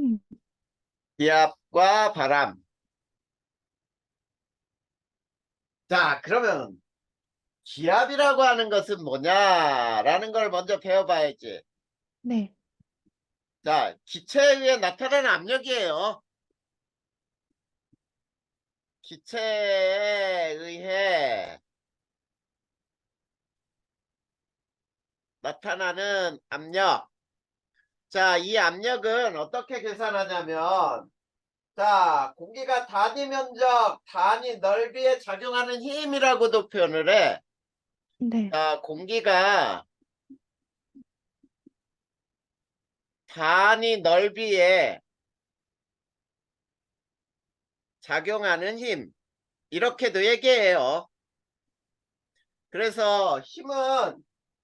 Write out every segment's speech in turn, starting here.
음, 기압과 바람. 자, 그러면 기압이라고 하는 것은 뭐냐라는 걸 먼저 배워봐야지. 네, 자, 기체에 의해 나타나는 압력이에요. 기체에 의해 나타나는 압력. 자, 이 압력은 어떻게 계산하냐면, 자, 공기가 단위 면적, 단위 넓이에 작용하는 힘이라고도 표현을 해. 네, 자, 공기가 단위 넓이에 작용하는 힘. 이렇게도 얘기해요. 그래서 힘은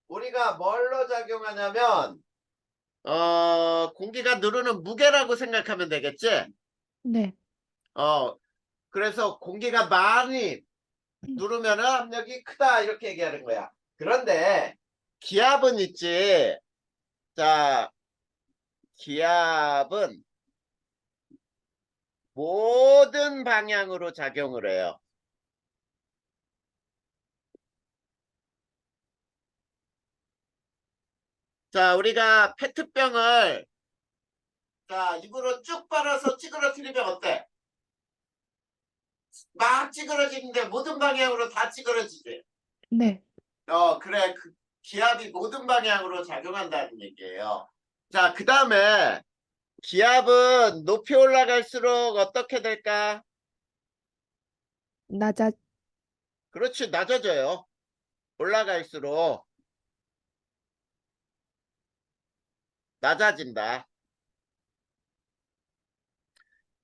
우리가 뭘로 작용하냐면, 공기가 누르는 무게라고 생각하면 되겠지? 네, 어, 그래서 공기가 많이 누르면 압력이 크다 이렇게 얘기하는 거야. 그런데 기압은 있지. 자, 기압은 모든 방향으로 작용을 해요. 자, 우리가 페트병을 자, 입으로 쭉 빨아서 찌그러뜨리면 어때? 막 찌그러지는데 모든 방향으로 다 찌그러지지. 네. 그래. 그 기압이 모든 방향으로 작용한다는 얘기예요. 자, 그 다음에 기압은 높이 올라갈수록 어떻게 될까? 낮아, 그렇지, 낮아져요. 올라갈수록 낮아진다.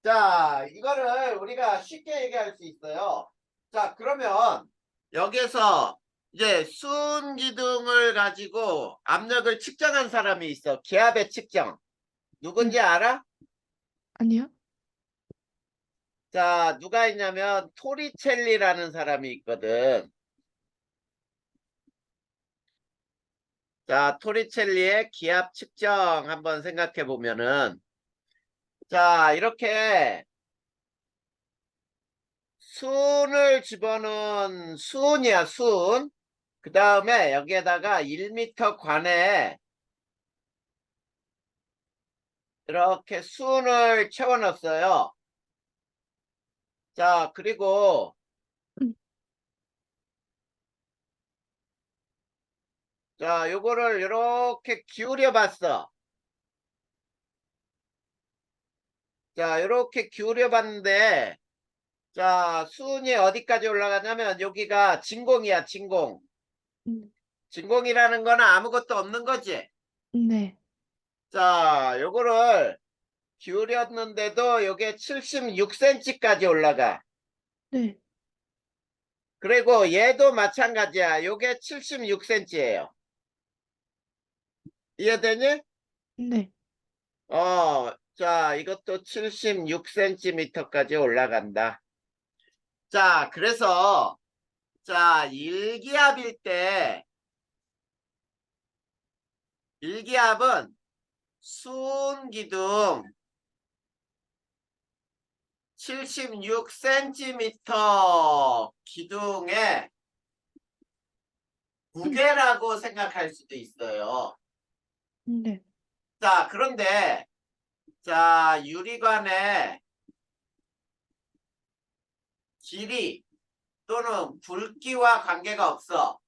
자, 이거를 우리가 쉽게 얘기할 수 있어요. 자, 그러면 여기서 이제 수은 기둥을 가지고 압력을 측정한 사람이 있어. 기압의 측정. 누군지 네, 알아? 아니요? 자, 누가 있냐면 토리첼리라는 사람이 있거든. 자, 토리첼리의 기압 측정 한번 생각해 보면은 자, 이렇게 수은을 집어넣은 수은이야, 수은. 그 다음에 여기에다가 1m 관에 이렇게 수은을 채워 넣었어요. 자, 그리고 음, 자, 요거를 이렇게 기울여 봤어. 자, 이렇게 기울여 봤는데 자, 수은이 어디까지 올라가냐면 여기가 진공이야, 진공. 음, 진공이라는 거는 아무것도 없는 거지. 네, 자, 요거를 기울였는데도 요게 76cm까지 올라가. 네, 그리고 얘도 마찬가지야. 요게 76cm예요. 이해되니? 네. 자, 이것도 76cm까지 올라간다. 자, 그래서 자, 일기압은 수은기둥 76cm 기둥의 음, 무게라고 생각할 수도 있어요. 네, 자, 그런데 자, 유리관의 길이 또는 굵기와 관계가 없어.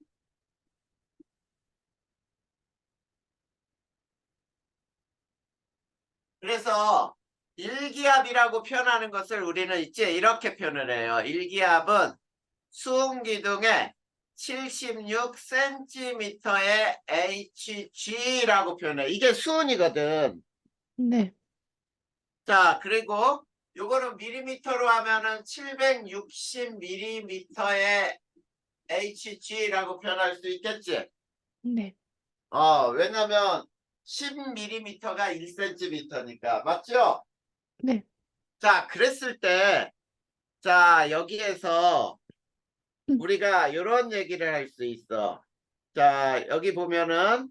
그래서 일기압이라고 표현하는 것을 우리는 이제 이렇게 표현을 해요. 일기압은 수은기둥의 76cm의 HG라고 표현해. 이게 수은이거든. 네, 자, 그리고 요거는 밀리미터로 하면은 760mm의 HG라고 표현할 수 있겠지. 네, 왜냐면 10mm가 1cm니까. 맞죠? 네, 자, 그랬을 때, 자, 여기에서 음, 우리가 이런 얘기를 할 수 있어. 자, 여기 보면은,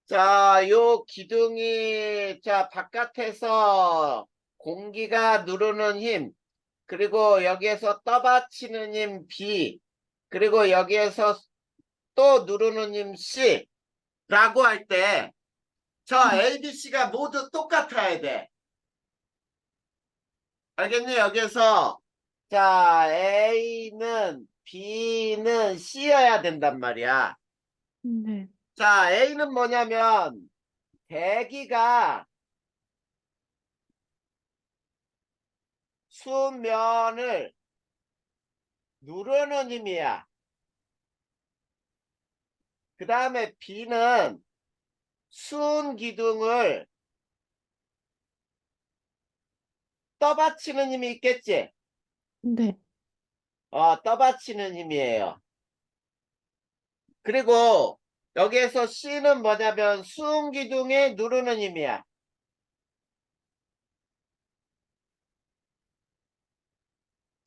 자, 요 기둥이, 자, 바깥에서 공기가 누르는 힘, 그리고 여기에서 떠받치는 힘 B, 그리고 여기에서 또 누르는 힘 C, 라고 할 때, 저 네. A, B, C가 모두 똑같아야 돼. 알겠니? 여기서, 자, A는, B는 C여야 된단 말이야. 네. 자, A는 뭐냐면, 대기가 수면을 누르는 힘이야. 그 다음에 B는 수은 기둥을 떠받치는 힘이 있겠지? 네. 떠받치는 힘이에요. 그리고 여기에서 C는 뭐냐면 수은 기둥에 누르는 힘이야.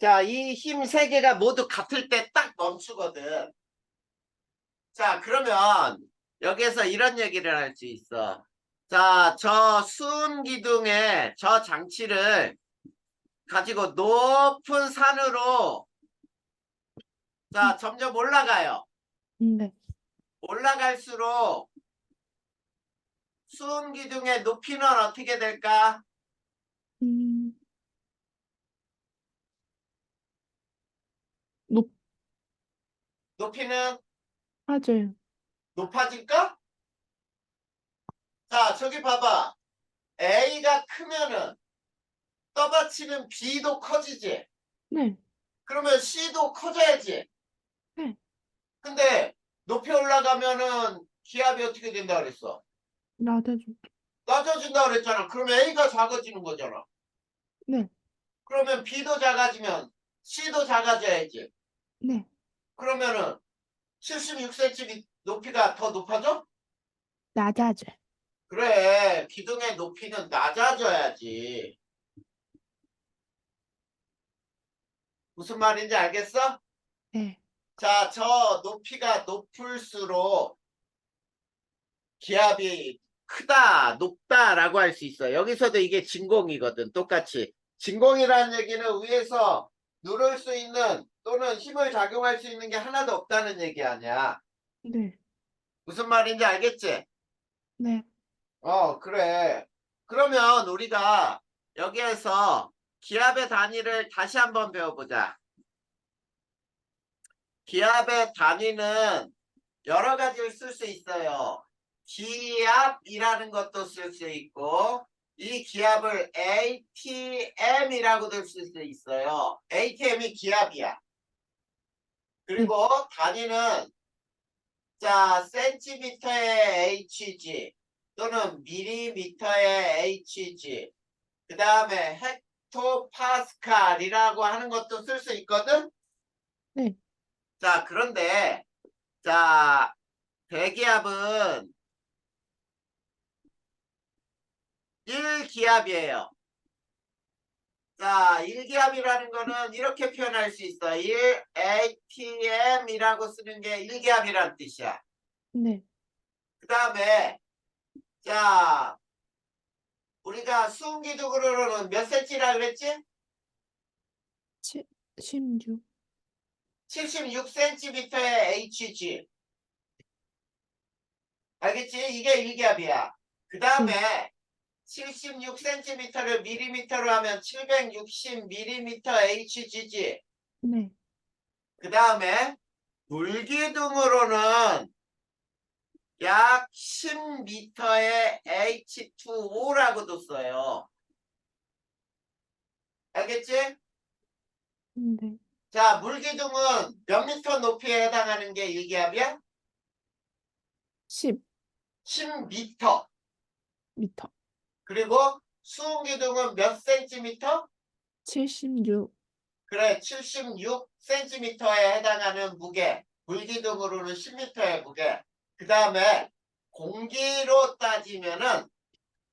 자, 이 힘 세 개가 모두 같을 때 딱 멈추거든. 자, 그러면 여기에서 이런 얘기를 할 수 있어. 자, 저 수은 기둥의 저 장치를 가지고 높은 산으로 자, 점점 올라가요. 네. 올라갈수록 수은 기둥의 높이는 어떻게 될까? 음, 높이는 높아져요. 높아질까? 자, 저기 봐봐. A가 크면은 떠받치는 B도 커지지. 네. 그러면 C도 커져야지. 네. 근데 높이 올라가면은 기압이 어떻게 된다 그랬어? 낮아져. 낮아진다 그랬잖아. 그러면 A가 작아지는 거잖아. 네. 그러면 B도 작아지면 C도 작아져야지. 네. 그러면은 76cm 높이가 더 높아져? 낮아져요. 그래, 기둥의 높이는 낮아져야지. 무슨 말인지 알겠어? 네. 자, 저 높이가 높을수록 기압이 크다, 높다라고 할 수 있어. 여기서도 이게 진공이거든, 똑같이. 진공이라는 얘기는 위에서 누를 수 있는 또는 힘을 작용할 수 있는 게 하나도 없다는 얘기 아니야. 네. 무슨 말인지 알겠지? 네. 그래. 그러면 우리가 여기에서 기압의 단위를 다시 한번 배워보자. 기압의 단위는 여러 가지를 쓸 수 있어요. 기압이라는 것도 쓸 수 있고, 이 기압을 ATM이라고도 쓸 수 있어요. ATM이 기압이야. 네. 그리고 단위는 자, 센티미터의 HG 또는 밀리미터의 HG, 그 다음에 헥토파스칼이라고 하는 것도 쓸 수 있거든? 네. 자, 그런데, 자, 대기압은 1기압이에요. 자, 1기압이라는 거는 이렇게 표현할 수 있어. 1ATM이라고 쓰는 게 1기압이란 뜻이야. 네. 그 다음에, 자, 우리가 수은기둥으로는 몇 cm라 그랬지? 16. 76cm의 HG. 알겠지? 이게 1기압이야. 그 네. 다음에 76cm를 밀리미터로 하면 760mm HG지. 네. 그 다음에 물기둥으로는 약 10m의 H2O라고도 써요. 알겠지? 네. 자, 물기둥은 몇 미터 높이에 해당하는 게 1기압이야? 10 10m. 미터. 그리고 수은기둥은 몇 센티미터? 76. 그래, 76cm에 해당하는 무게. 물기둥으로는 10m의 무게. 그 다음에 공기로 따지면은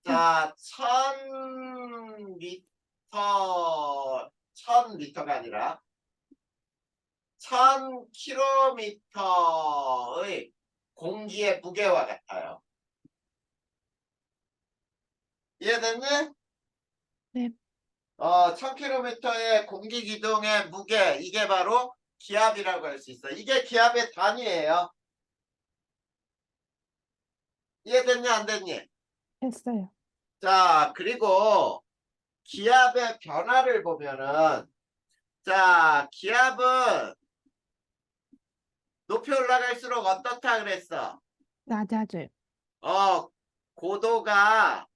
네. 자, 1000m가 아니라 1000km의 공기의 무게와 같아요. 이해됐니? 네. 1000km의 공기 기둥의 무게, 이게 바로 기압이라고 할 수 있어. 이게 기압의 단위예요. 이해됐니, 안 됐니? 했어요. 자, 그리고 기압의 변화를 보면은, 자, 기압은 높이 올라갈수록 어떻다 그랬어? 낮아져요. 고도가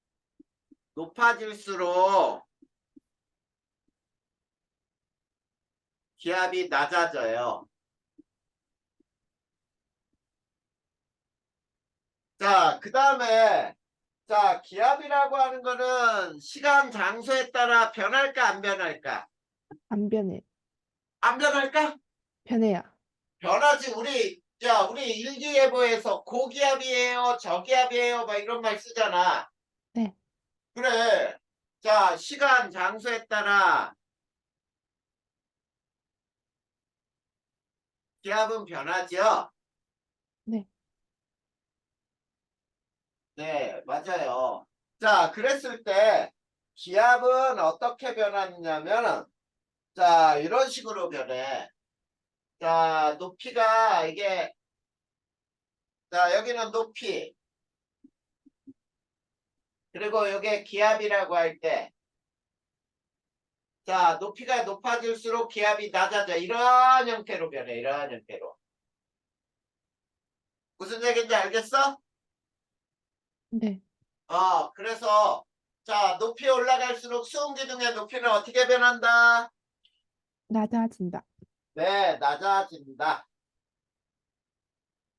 높아질수록 기압이 낮아져요. 자, 그 다음에, 자, 기압이라고 하는 거는 시간, 장소에 따라 변할까, 안 변할까? 안 변해. 안 변할까? 변해요. 변하지. 우리 일기예보에서 고기압이에요, 저기압이에요, 막 이런 말 쓰잖아. 네. 그래. 자, 시간, 장소에 따라 기압은 변하죠? 네. 네, 맞아요. 자, 그랬을 때 기압은 어떻게 변하냐면, 자, 이런 식으로 변해. 자, 높이가 이게, 자, 여기는 높이. 그리고 이게 기압이라고 할 때, 자, 높이가 높아질수록 기압이 낮아져. 이런 형태로 변해, 이런 형태로. 무슨 얘기인지 알겠어? 네. 그래서, 자, 높이 올라갈수록 수음기둥의 높이는 어떻게 변한다? 낮아진다. 네, 낮아진다.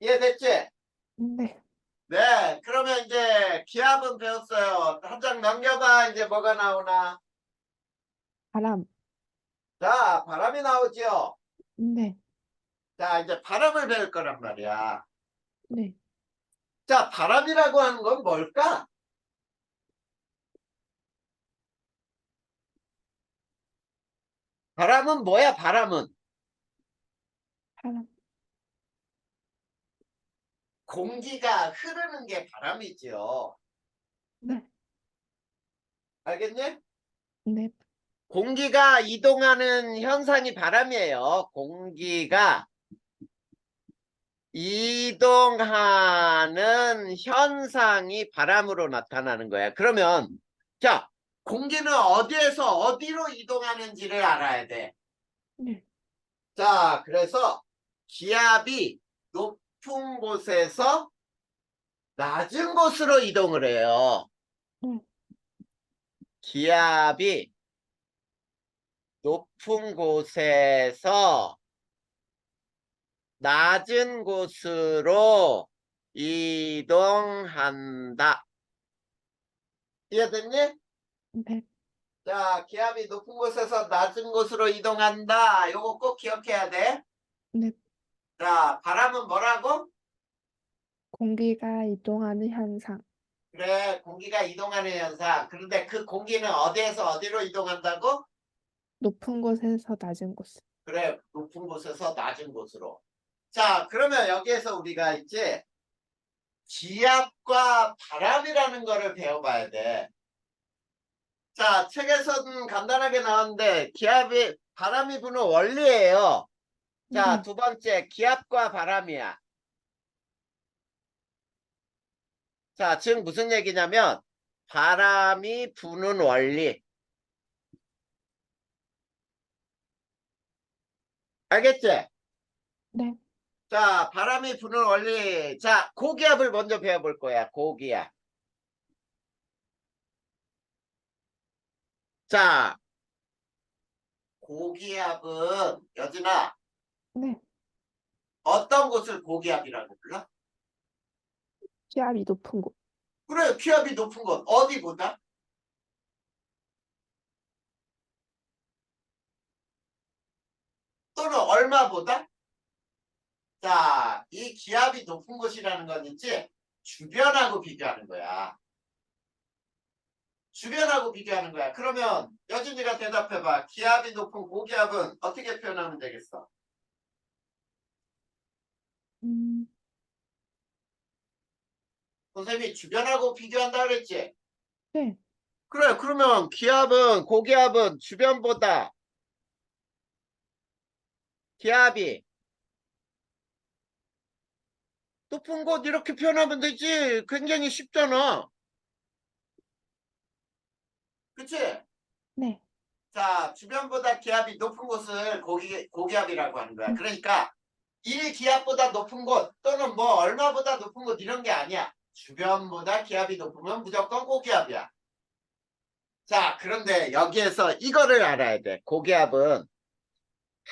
이해됐지? 네. 네, 그러면 이제 기압은 배웠어요. 한 장 넘겨봐. 이제 뭐가 나오나? 바람. 자, 바람이 나오죠. 네. 자, 이제 바람을 배울 거란 말이야. 네. 자, 바람이라고 하는 건 뭘까? 바람은 뭐야, 바람은? 바람. 공기가 흐르는 게 바람이지요. 네. 알겠니? 네. 공기가 이동하는 현상이 바람이에요. 공기가 이동하는 현상이 바람으로 나타나는 거야. 그러면, 자, 공기는 어디에서 어디로 이동하는지를 알아야 돼. 네. 자, 그래서 기압이 높은 곳에서 낮은 곳으로 이동을 해요. 네. 기압이 높은 곳에서 낮은 곳으로 이동한다. 이해됐니? 네. 자, 기압이 높은 곳에서 낮은 곳으로 이동한다. 요거 꼭 기억해야 돼. 네. 자, 바람은 뭐라고? 공기가 이동하는 현상. 그래, 공기가 이동하는 현상. 그런데 그 공기는 어디에서 어디로 이동한다고? 높은 곳에서 낮은 곳. 그래, 높은 곳에서 낮은 곳으로. 자, 그러면 여기에서 우리가 이제 기압과 바람이라는 거를 배워봐야 돼. 자, 책에서는 간단하게 나왔는데 바람이 부는 원리예요. 자, 네. 두 번째, 기압과 바람이야. 자, 지금 무슨 얘기냐면 바람이 부는 원리. 알겠지? 네. 자, 바람이 부는 원리. 자, 고기압을 먼저 배워볼 거야. 고기압. 자, 고기압은 여진아, 네. 어떤 곳을 고기압이라고 불러? 기압이 높은 곳. 그래, 기압이 높은 곳. 어디보다? 또는 얼마보다? 자, 이 기압이 높은 곳이라는 건 있지? 주변하고 비교하는 거야. 주변하고 비교하는 거야. 그러면 여진이가 대답해봐. 기압이 높은 고기압은 어떻게 표현하면 되겠어? 음, 선생님이 주변하고 비교한다 그랬지? 네. 그래, 그러면 기압은, 고기압은 주변보다 기압이 높은 곳 이렇게 표현하면 되지. 굉장히 쉽잖아. 그치? 네. 자, 주변보다 기압이 높은 곳을 고기압이라고 하는 거야. 그러니까 1기압보다 높은 곳 또는 뭐 얼마보다 높은 곳 이런 게 아니야. 주변보다 기압이 높으면 무조건 고기압이야. 자, 그런데 여기에서 이거를 알아야 돼. 고기압은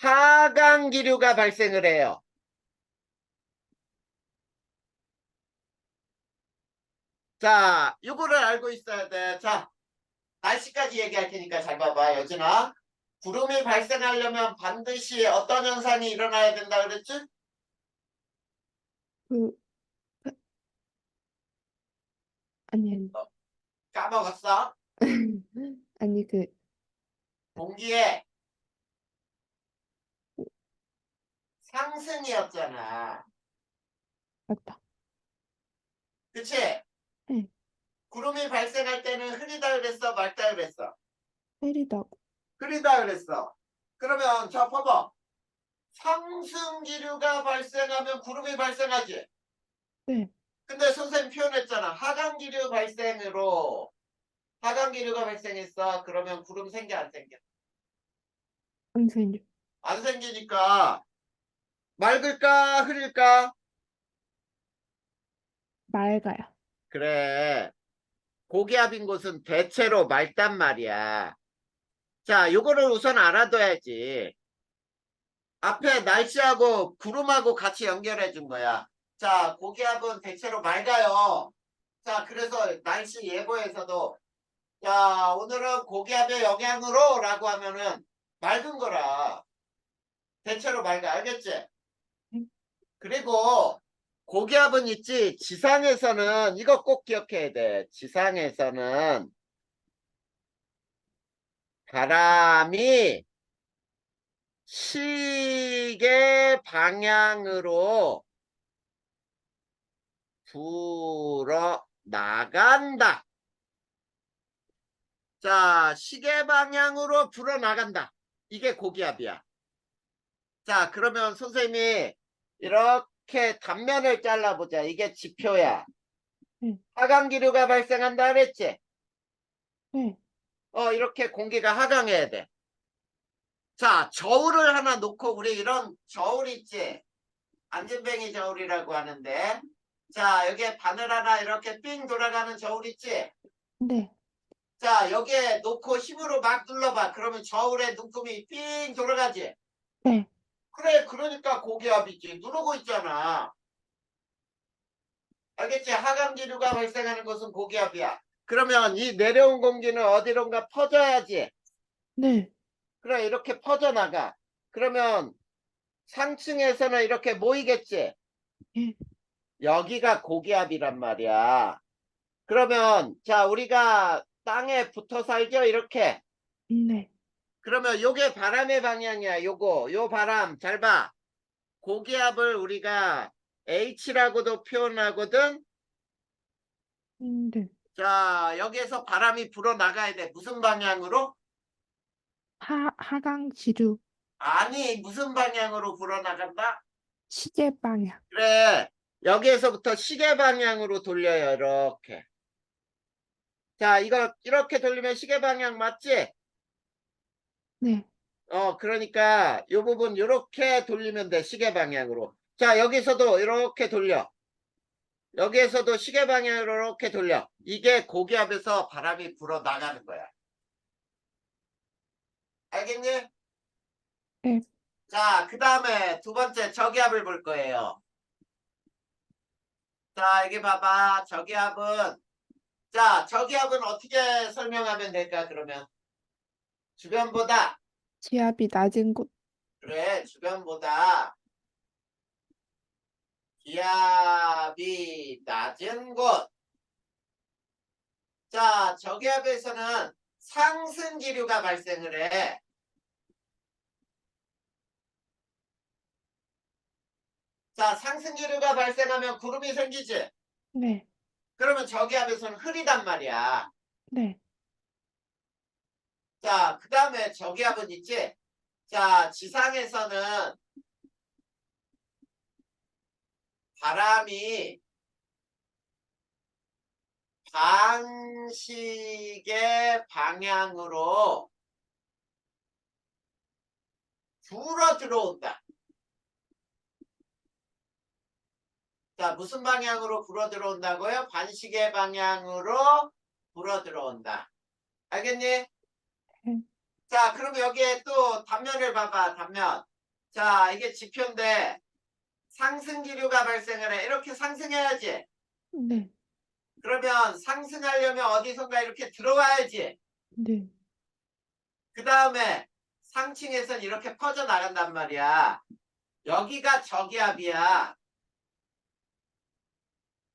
하강 기류가 발생을 해요. 자, 이거를 알고 있어야 돼. 자, 날씨까지 얘기할 테니까 잘 봐봐, 여진아. 구름이 발생하려면 반드시 어떤 현상이 일어나야 된다 그랬지? 그, 아니, 아니. 어, 까먹었어? 아니, 공기의 상승이었잖아. 맞다. 그치? 네. 구름이 발생할 때는 흐리다 그랬어, 맑다 그랬어? 때리다고. 흐리다 그랬어. 그러면 자, 봐봐. 상승 기류가 발생하면 구름이 발생하지. 네. 근데 선생님 표현했잖아. 하강 기류 발생으로 하강 기류가 발생했어. 그러면 구름 생겨 안 생겨? 선생님. 안 생기니까 맑을까 흐릴까? 맑아요. 그래. 고기압인 곳은 대체로 맑단 말이야. 자, 요거를 우선 알아둬야지. 앞에 날씨하고 구름하고 같이 연결해 준 거야. 자, 고기압은 대체로 맑아요. 자, 그래서 날씨 예보에서도 자, 오늘은 고기압의 영향으로 라고 하면은 맑은 거라. 대체로 맑아. 알겠지? 네. 그리고 고기압은 있지. 지상에서는 이거 꼭 기억해야 돼. 지상에서는 바람이 시계 방향으로 불어 나간다. 자, 시계 방향으로 불어 나간다. 이게 고기압이야. 자, 그러면 선생님이 이렇게 단면을 잘라보자. 이게 지표야. 네. 하강기류가 발생한다 그랬지? 네. 이렇게 공기가 하강해야 돼. 자, 저울을 하나 놓고 우리 이런 저울 있지? 안전뱅이 저울이라고 하는데. 자, 여기에 바늘 하나 이렇게 삥 돌아가는 저울 있지? 네. 자, 여기에 놓고 힘으로 막 눌러봐. 그러면 저울에 눈금이 삥 돌아가지? 네. 그래, 그러니까 고기압이지. 누르고 있잖아. 알겠지? 하강기류가 발생하는 것은 고기압이야. 그러면 이 내려온 공기는 어디론가 퍼져야지. 네. 그래, 이렇게 퍼져나가. 그러면 상층에서는 이렇게 모이겠지. 예. 여기가 고기압이란 말이야. 그러면 자, 우리가 땅에 붙어 살죠, 이렇게. 네. 그러면 요게 바람의 방향이야. 요 바람 잘 봐. 고기압을 우리가 H라고도 표현하거든. 네. 자, 여기에서 바람이 불어 나가야 돼. 무슨 방향으로? 하강 지류 아니, 무슨 방향으로 불어 나간다? 시계 방향. 그래. 여기에서부터 시계 방향으로 돌려요. 이렇게. 자, 이거 이렇게 돌리면 시계 방향 맞지? 네. 그러니까 이 부분 이렇게 돌리면 돼. 시계 방향으로. 자, 여기서도 이렇게 돌려. 여기에서도 시계 방향으로 이렇게 돌려. 이게 고기압에서 바람이 불어 나가는 거야. 알겠니? 네. 자, 그 다음에 두 번째 저기압을 볼 거예요. 자, 여기 봐봐. 저기압은 자, 저기압은 어떻게 설명하면 될까? 그러면 주변보다 지압이 낮은 곳. 그래, 주변보다 기압이 낮은 곳. 자, 저기압에서는 상승 기류가 발생을 해. 자, 상승 기류가 발생하면 구름이 생기지. 네. 그러면 저기압에서는 흐리단 말이야. 네. 자, 그 다음에 저기압은 있지? 자, 지상에서는 바람이 반시계 방향으로 불어 들어온다. 자, 무슨 방향으로 불어 들어온다고요? 반시계 방향으로 불어 들어온다. 알겠니? 네. 자, 그럼 여기에 또 단면을 봐봐, 단면. 자, 이게 지표인데 상승 기류가 발생을 해. 이렇게 상승해야지. 네. 그러면 상승하려면 어디선가 이렇게 들어와야지. 네. 그 다음에 상층에선 이렇게 퍼져 나간단 말이야. 여기가 저기압이야.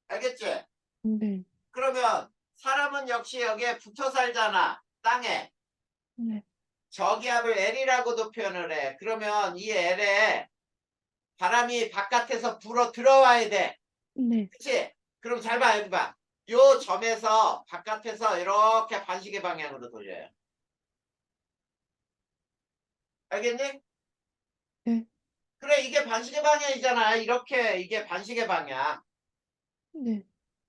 알겠지? 네. 그러면 사람은 역시 여기에 붙어 살잖아. 땅에. 네. 저기압을 L이라고도 표현을 해. 그러면 이 L에 바람이 바깥에서 불어 들어와야 돼. 네. 그치? 그럼 잘 봐, 여기 봐. 요 점에서 바깥에서 이렇게 반시계 방향으로 돌려요. 알겠니? 네. 그래, 이게 반시계 방향이잖아. 이렇게 이게 반시계 방향. 네.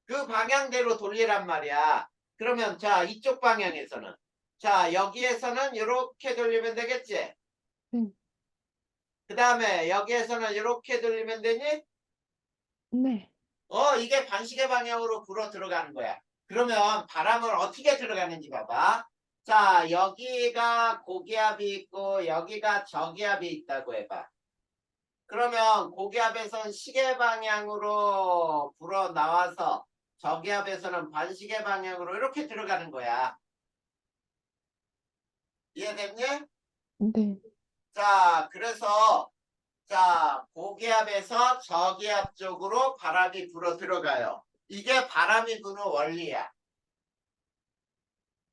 그 방향대로 돌리란 말이야. 그러면 자, 이쪽 방향에서는 자, 여기에서는 이렇게 돌리면 되겠지? 네. 그 다음에 여기에서는 이렇게 돌리면 되니? 네. 이게 반시계 방향으로 불어 들어가는 거야. 그러면 바람을 어떻게 들어가는지 봐봐. 자, 여기가 고기압이 있고 여기가 저기압이 있다고 해봐. 그러면 고기압에선 시계 방향으로 불어 나와서 저기압에서는 반시계 방향으로 이렇게 들어가는 거야. 이해됐니? 네. 자, 그래서 자, 고기압에서 저기압 쪽으로 바람이 불어 들어가요. 이게 바람이 부는 원리야.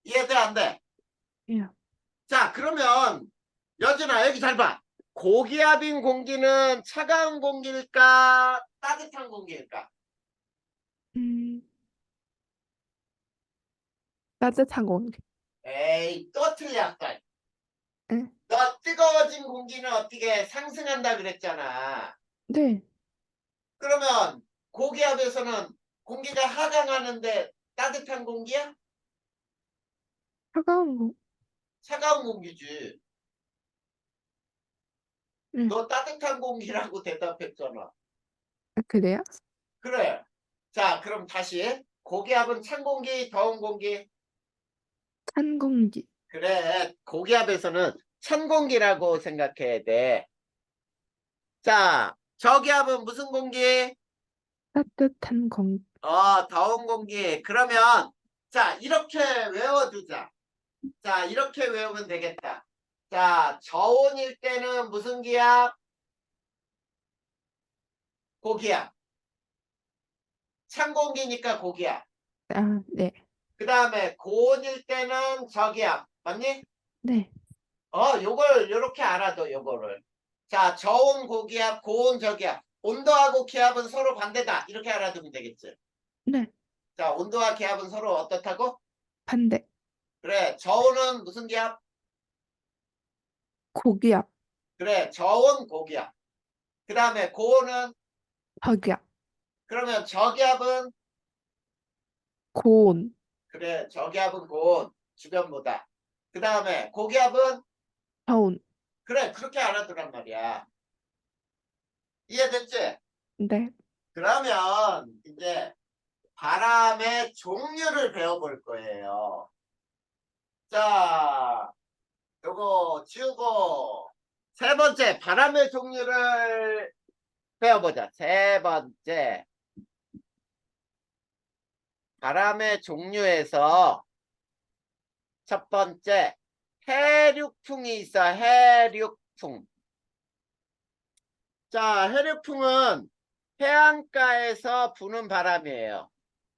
이해돼 안 돼? 야. 자, 그러면 여진아 여기 잘 봐. 고기압인 공기는 차가운 공기일까? 따뜻한 공기일까? 음. 따뜻한 공기. 에이, 또 틀렸다. 응? 너 뜨거워진 공기는 어떻게 상승한다 그랬잖아. 네. 그러면 고기압에서는 공기가 하강하는데 따뜻한 공기야? 차가운 공. 차가운 공기지. 응. 너 따뜻한 공기라고 대답했잖아. 아, 그래요? 그래. 자, 그럼 다시. 고기압은 찬 공기, 더운 공기. 찬 공기. 그래. 고기압에서는 찬 공기라고 생각해야 돼. 자, 저기압은 무슨 공기? 따뜻한 공기. 더운 공기. 그러면 자, 이렇게 외워두자. 자, 이렇게 외우면 되겠다. 자, 저온일 때는 무슨 기압? 고기압. 찬 공기니까 고기압. 아, 네. 그 다음에 고온일 때는 저기압. 맞니? 네. 요걸 요렇게 알아둬, 요거를. 자, 저온 고기압, 고온 저기압. 온도하고 기압은 서로 반대다. 이렇게 알아두면 되겠지. 네. 자, 온도와 기압은 서로 어떻다고? 반대. 그래, 저온은 무슨 기압? 고기압. 그래, 저온 고기압. 그 다음에 고온은? 저기압. 그러면 저기압은? 고온. 그래, 저기압은 고온. 주변보다. 그 다음에 고기압은? 저온. 그래, 그렇게 알아두란 말이야. 이해됐지? 네. 그러면 이제 바람의 종류를 배워볼 거예요. 자, 요거 지우고 세 번째 바람의 종류를 배워보자. 세 번째 바람의 종류에서 첫 번째 해륙풍이 있어. 해륙풍. 자, 해륙풍은 해안가에서 부는 바람이에요.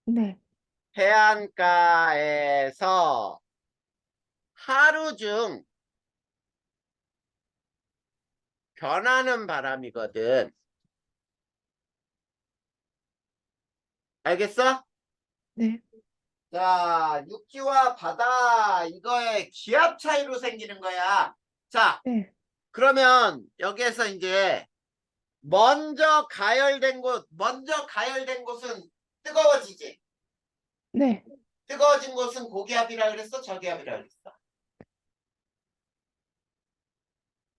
네. 해안가에서 하루 중 변하는 바람이거든. 알겠어? 네. 자, 육지와 바다 이거의 기압 차이로 생기는 거야. 자, 네. 그러면 여기에서 이제 먼저 가열된 곳은 뜨거워지지. 네. 뜨거워진 곳은 고기압이라 그랬어? 저기압이라 그랬어?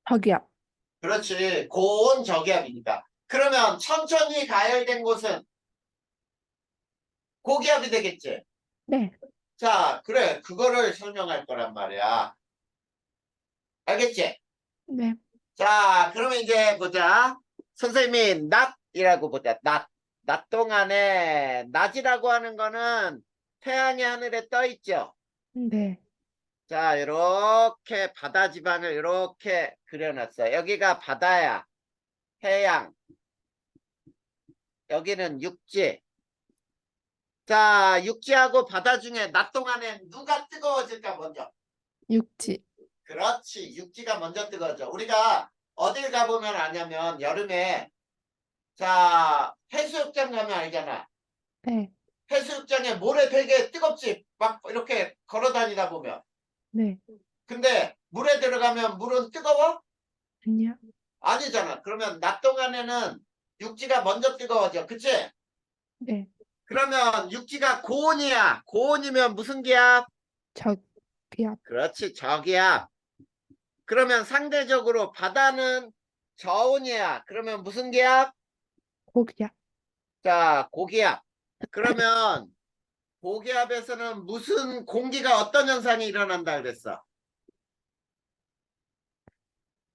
저기압. 그렇지. 고온 저기압이니까. 그러면 천천히 가열된 곳은 고기압이 되겠지. 네. 자, 그래. 그거를 설명할 거란 말이야. 알겠지? 네. 자, 그러면 이제 보자. 선생님이 낮이라고 보자. 낮 동안에 낮이라고 하는 거는 태양이 하늘에 떠 있죠. 네. 자, 이렇게 바다 지방을 이렇게 그려놨어요. 여기가 바다야. 해양. 여기는 육지. 자, 육지하고 바다 중에 낮 동안에 누가 뜨거워질까 먼저? 육지. 그렇지. 육지가 먼저 뜨거워져. 우리가 어딜 가보면 아냐면 여름에 자, 해수욕장 가면 알잖아. 네. 해수욕장에 모래 되게 뜨겁지. 막 이렇게 걸어 다니다 보면. 네. 근데 물에 들어가면 물은 뜨거워? 아니요. 아니잖아. 그러면 낮 동안에는 육지가 먼저 뜨거워져. 그치? 네. 그러면 육지가 고온이야. 고온이면 무슨 기압? 저기압. 그렇지. 저기압. 그러면 상대적으로 바다는 저온이야. 그러면 무슨 기압? 고기압. 자, 고기압. 그러면 고기압에서는 무슨 공기가 어떤 현상이 일어난다 그랬어?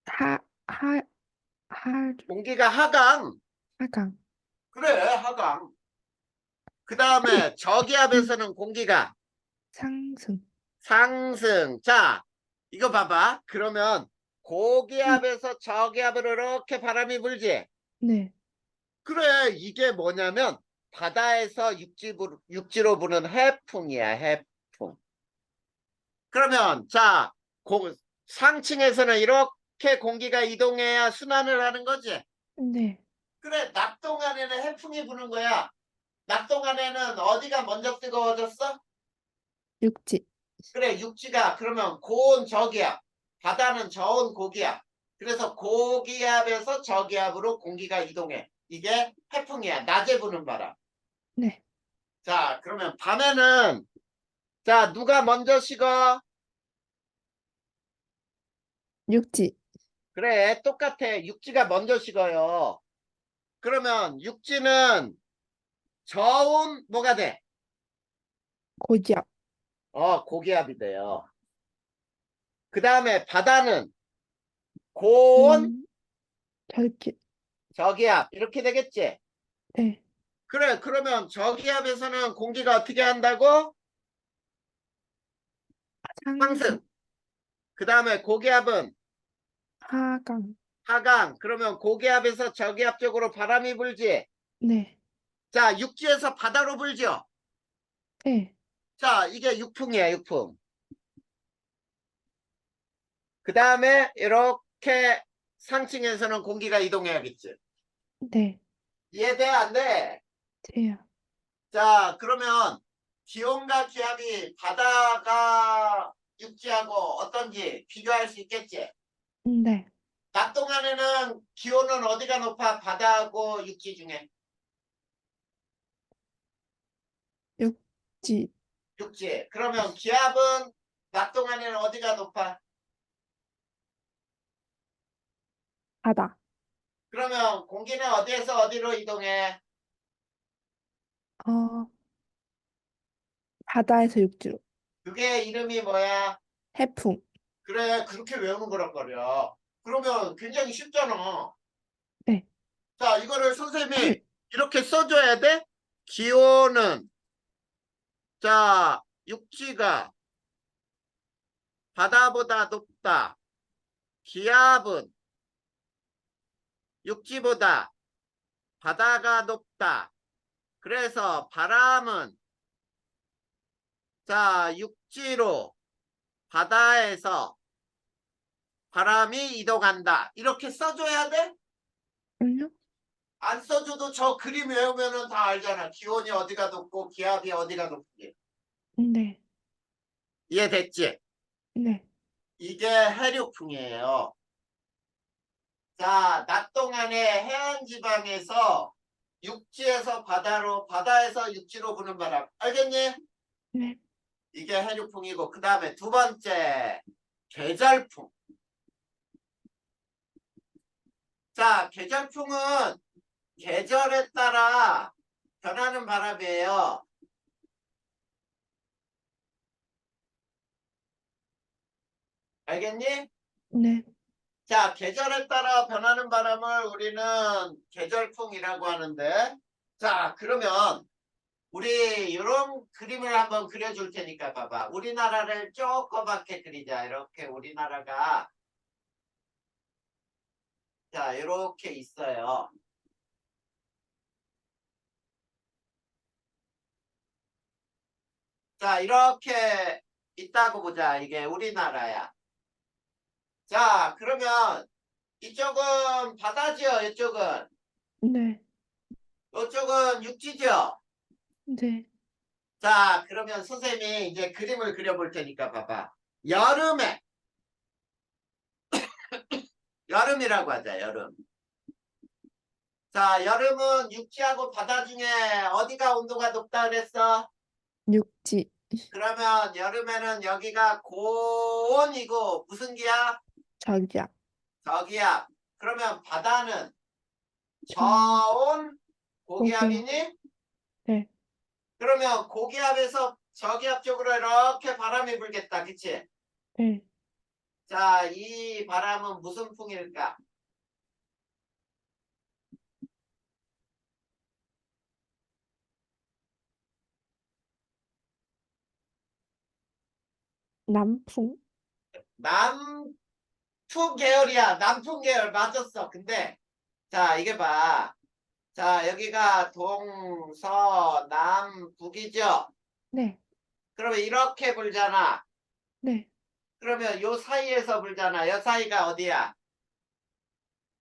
하, 하, 공기가 하강. 하강. 그래, 하강. 그 다음에 저기압에서는 공기가 상승. 상승. 자, 이거 봐봐. 그러면 고기압에서 저기압으로 이렇게 바람이 불지. 네. 그래, 이게 뭐냐면 바다에서 육지로 부는 해풍이야, 해풍. 그러면 자, 상층에서는 이렇게 공기가 이동해야 순환을 하는 거지. 네. 그래, 낮 동안에는 해풍이 부는 거야. 낮 동안에는 어디가 먼저 뜨거워졌어? 육지. 그래, 육지가 그러면 고온 저기압, 바다는 저온 고기압. 그래서 고기압에서 저기압으로 공기가 이동해. 이게 해풍이야. 낮에 부는 바람. 네. 자, 그러면 밤에는 자, 누가 먼저 식어? 육지. 그래, 똑같아. 육지가 먼저 식어요. 그러면 육지는 저온 뭐가 돼? 고기압. 고기압이 돼요. 그 다음에 바다는 고온 저기. 저기압 이렇게 되겠지? 네. 그래, 그러면 저기압에서는 공기가 어떻게 한다고? 상승. 상승. 그 다음에 고기압은 하강. 하강. 그러면 고기압에서 저기압 쪽으로 바람이 불지. 네. 자, 육지에서 바다로 불죠. 네. 자, 이게 육풍이야, 육풍. 그 다음에 이렇게 상층에서는 공기가 이동해야겠지. 네. 이해돼? 안 돼? 돼요. 자, 그러면 기온과 기압이 바다가 육지하고 어떤지 비교할 수 있겠지? 네. 낮 동안에는 기온은 어디가 높아? 바다하고 육지 중에. 육지. 육지. 그러면 기압은 낮 동안에는 어디가 높아? 바다. 그러면 공기는 어디에서 어디로 이동해? 어, 바다에서 육지로. 그게 이름이 뭐야? 해풍. 그래, 그렇게 외우는 거란 말이야. 그러면 굉장히 쉽잖아. 네. 자, 이거를 선생님이 이렇게 써줘야 돼? 기온은, 자, 육지가 바다보다 높다. 기압은 육지보다 바다가 높다. 그래서 바람은, 자, 육지로 바다에서 바람이 이동한다. 이렇게 써줘야 돼? 아니요? 안 써줘도 저 그림 외우면은 다 알잖아. 기온이 어디가 높고 기압이 어디가 높지. 네. 이해됐지? 네. 이게 해류풍이에요. 자, 낮 동안에 해안 지방에서 육지에서 바다로, 바다에서 육지로 부는 바람. 알겠니? 네. 이게 해류풍이고, 그 다음에 두 번째, 계절풍. 자, 계절풍은 계절에 따라 변하는 바람이에요. 알겠니? 네. 자, 계절에 따라 변하는 바람을 우리는 계절풍이라고 하는데, 자, 그러면 우리 이런 그림을 한번 그려줄 테니까 봐봐. 우리나라를 조그맣게 그리자. 이렇게 우리나라가 자 이렇게 있어요. 자 이렇게 있다고 보자. 이게 우리나라야. 자 그러면 이쪽은 바다죠. 이쪽은. 네. 이쪽은 육지죠. 네. 자 그러면 선생님이 이제 그림을 그려볼 테니까 봐봐. 여름에 여름이라고 하자. 여름. 자 여름은 육지하고 바다 중에 어디가 온도가 높다 그랬어? 육지. 그러면 여름에는 여기가 고온이고 무슨 기압? 저기야. 저기압. 그러면 바다는 저, 저온 고개. 고기압이니? 네. 그러면 고기압에서 저기압 쪽으로 이렇게 바람이 불겠다. 그치? 네. 자, 이 바람은 무슨 풍일까? 남풍. 남풍 계열이야. 남풍 계열 맞았어. 근데 자, 이게 봐. 자, 여기가 동서남북이죠? 네. 그러면 이렇게 불잖아. 네. 그러면 요 사이에서 불잖아. 요 사이가 어디야?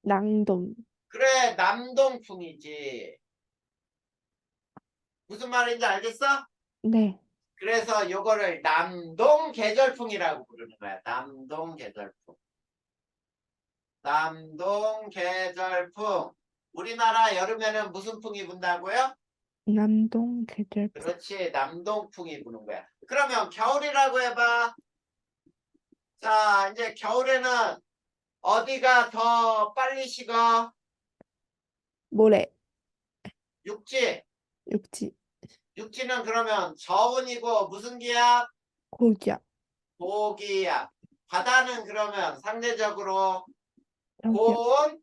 낭동. 그래, 남동풍이지. 무슨 말인지 알겠어? 네. 그래서 요거를 남동 계절풍이라고 부르는 거야. 남동 계절풍. 남동 계절풍. 우리나라 여름에는 무슨 풍이 분다고요? 남동 계절풍. 그렇지, 남동풍이 부는 거야. 그러면 겨울이라고 해봐. 자, 이제 겨울에는 어디가 더 빨리 식어? 모래. 육지. 육지. 육지는 그러면 저온이고 무슨 기압? 고기야. 고기압. 바다는 그러면 상대적으로 저기야. 고온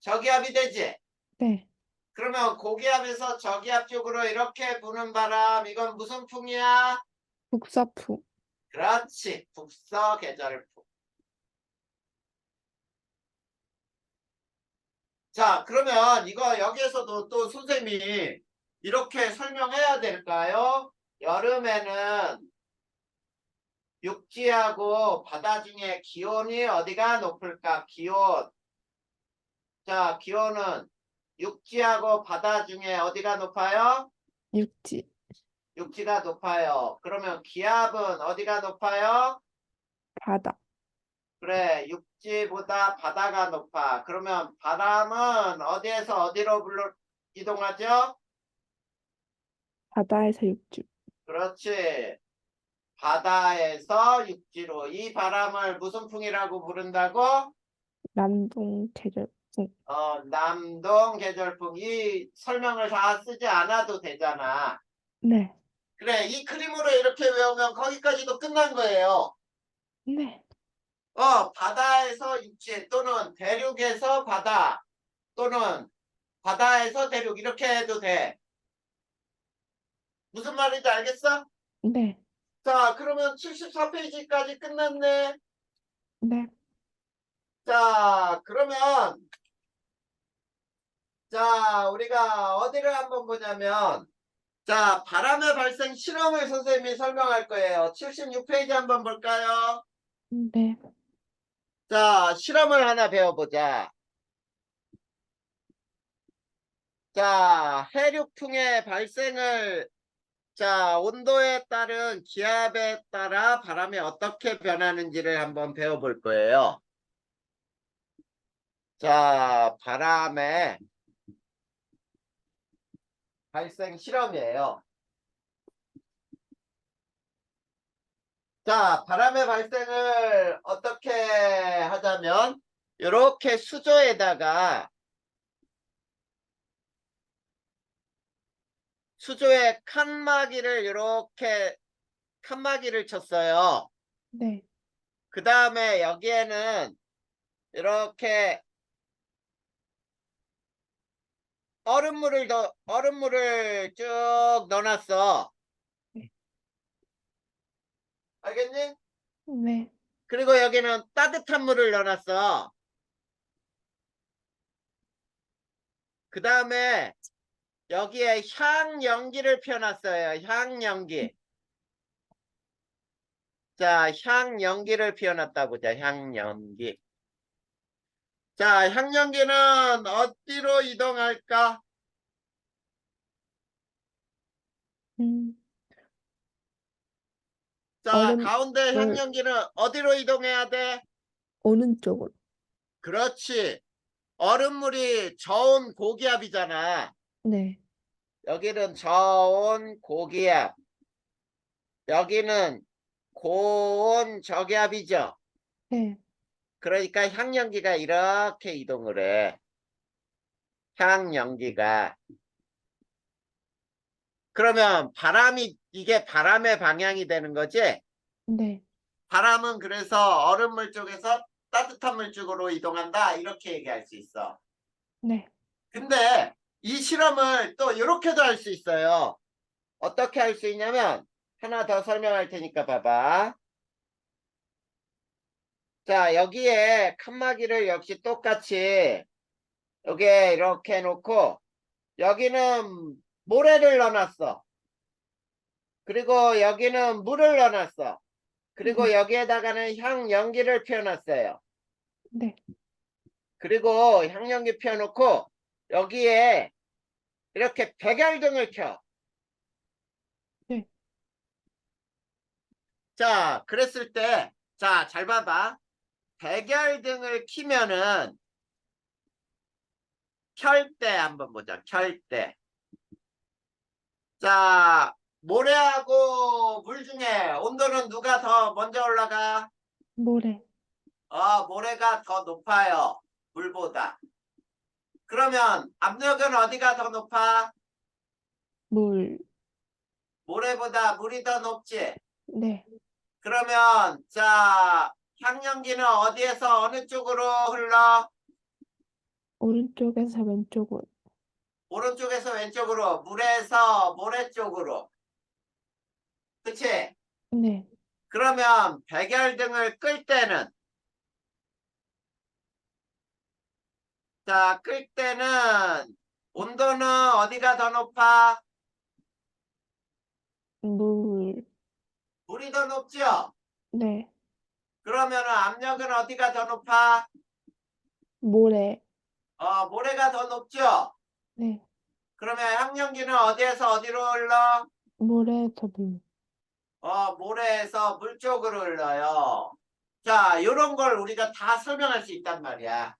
저기압이 되지. 네. 그러면 고기압에서 저기압 쪽으로 이렇게 부는 바람 이건 무슨 풍이야? 북서풍. 그렇지. 북서 계절풍. 자 그러면 이거 여기에서도 또 선생님이 이렇게 설명해야 될까요? 여름에는 육지하고 바다 중에 기온이 어디가 높을까? 기온. 자, 기온은 육지하고 바다 중에 어디가 높아요? 육지. 육지가 높아요. 그러면 기압은 어디가 높아요? 바다. 그래, 육지보다 바다가 높아. 그러면 바람은 어디에서 어디로 이동하죠? 바다에서 육지. 그렇지. 바다에서 육지로. 이 바람을 무슨 풍이라고 부른다고? 남동 계절풍. 남동 계절풍. 이 설명을 다 쓰지 않아도 되잖아. 네. 그래, 이 그림으로 이렇게 외우면 거기까지도 끝난 거예요. 네. 바다에서 육지 또는 대륙에서 바다 또는 바다에서 대륙 이렇게 해도 돼. 무슨 말인지 알겠어? 네. 자, 그러면 74페이지까지 끝났네. 네. 자, 그러면 자, 우리가 어디를 한번 보냐면 자, 바람의 발생 실험을 선생님이 설명할 거예요. 76페이지 한번 볼까요? 네. 자, 실험을 하나 배워보자. 자, 해류풍의 발생을 자, 온도에 따른 기압에 따라 바람이 어떻게 변하는지를 한번 배워볼 거예요. 자, 바람의 발생 실험이에요. 자, 바람의 발생을 어떻게 하자면 이렇게 수조에 칸막이를 이렇게 칸막이를 쳤어요. 네. 그 다음에 여기에는 이렇게 얼음물을 쭉 넣어놨어. 네. 알겠니? 네. 그리고 여기는 따뜻한 물을 넣어놨어. 그 다음에 여기에 향연기를 피워놨어요. 향연기. 자, 향연기를 피워놨다 보자. 향연기. 자, 향연기는 어디로 이동할까? 음, 자, 얼음물 가운데 향연기는 어디로 이동해야 돼? 오른쪽으로. 그렇지. 얼음물이 저온 고기압이잖아. 네. 여기는 저온 고기압. 여기는 고온 저기압이죠. 네. 그러니까 향연기가 이렇게 이동을 해. 향연기가. 그러면 이게 바람의 방향이 되는 거지? 네. 바람은 그래서 얼음물 쪽에서 따뜻한 물 쪽으로 이동한다. 이렇게 얘기할 수 있어. 네. 근데 이 실험을 또 이렇게도 할 수 있어요. 어떻게 할 수 있냐면 하나 더 설명할 테니까 봐봐. 자, 여기에 칸막이를 역시 똑같이 여기에 이렇게 해놓고 여기는 모래를 넣어놨어. 그리고 여기는 물을 넣어놨어. 그리고 네. 여기에다가는 향연기를 피워놨어요. 네. 그리고 향연기 피워놓고 여기에 이렇게 백열등을 켜. 네. 자, 그랬을 때, 자, 잘 봐봐. 백열등을 키면은 켤 때 한번 보자. 켤 때. 자, 모래하고 물 중에 온도는 누가 더 먼저 올라가? 모래. 모래가 더 높아요. 물보다. 그러면 압력은 어디가 더 높아? 물. 모래보다 물이 더 높지? 네. 그러면 자, 향연기는 어디에서 어느 쪽으로 흘러? 오른쪽에서 왼쪽으로. 오른쪽에서 왼쪽으로, 물에서 모래 쪽으로. 그치? 네. 그러면 백열등을 끌 때는, 자, 끌 때는 온도는 어디가 더 높아? 물. 물이 더 높죠? 네. 그러면 압력은 어디가 더 높아? 모래. 모래가 더 높죠? 네. 그러면 향연기는 어디에서 어디로 흘러? 모래에서 물. 모래에서 물 쪽으로 흘러요. 자, 요런 걸 우리가 다 설명할 수 있단 말이야.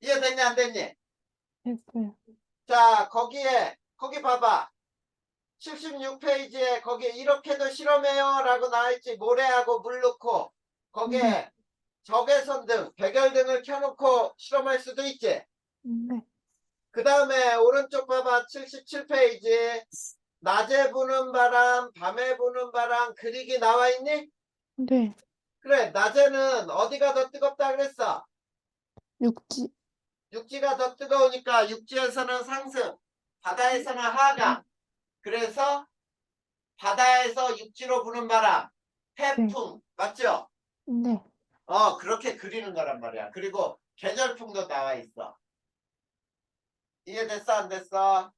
이해됐냐, 안 됐니? 했어요. 자, 거기 봐봐. 76페이지에 거기에 이렇게도 실험해요 라고 나와있지. 모래하고 물 넣고 거기에 네. 적외선등, 백열등을 켜놓고 실험할 수도 있지. 네. 그 다음에 오른쪽 봐봐. 77페이지. 낮에 부는 바람, 밤에 부는 바람 그리기 나와있니? 네. 그래, 낮에는 어디가 더 뜨겁다 그랬어? 육지. 육지가 더 뜨거우니까 육지에서는 상승, 바다에서는 하강. 그래서 바다에서 육지로 부는 바람, 태풍, 맞죠? 네. 그렇게 그리는 거란 말이야. 그리고 계절풍도 나와 있어. 이해됐어, 안 됐어?